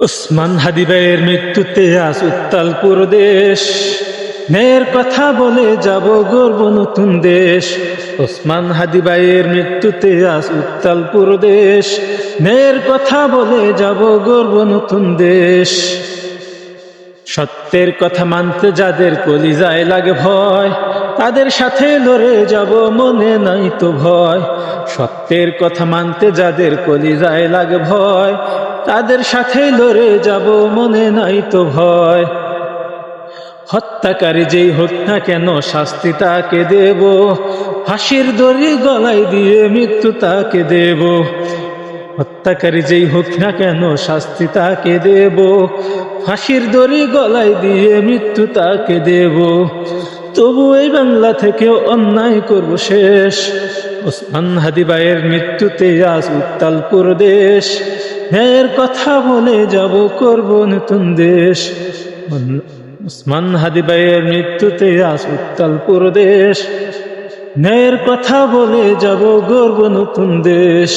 ওসমান হাদি ভাইয়ের মৃত্যুতে আজ উত্তাল দেশ। ন্যায়ের কথা বলে যাব গর্ব নতুন দেশ। ওসমান হাদি ভাইয়ের মৃত্যুতে আজ উত্তাল দেশ। ন্যায়ের কথা বলে যাব গর্ব নতুন দেশ। সত্যের কথা মানতে যাদের কলিজায় লাগে ভয়, তাদের সাথে লড়ে যাব মনে নাই তো ভয়। সত্যের কথা মানতে যাদের কলিজায় লাগে ভয়, তাদের সাথে লড়ে যাব মনে নাই তো ভয়। হত্যাকারী যেই হোক না কেন শাস্তি তাকে দেব, ফাঁসির দড়ি গলায় দিয়ে মৃত্যু তাকে দেব। হত্যাকারী যেই হোক না কেন শাস্তি তাকে দেব, ফাঁসির দড়ি গলায় দিয়ে মৃত্যু তাকে দেব। তবু এই বাংলা থেকে অন্যায় করব শেষ। ওসমান হাদি ভাইয়ের মৃত্যুতে আজ উত্তাল দেশ। ন্যায়ের কথা বলে যাব করব নতুন দেশ। ওসমান হাদি ভাইয়ের মৃত্যুতে আজ উত্তাল দেশ। ন্যায়ের কথা বলে যাব গর্ব নতুন দেশ।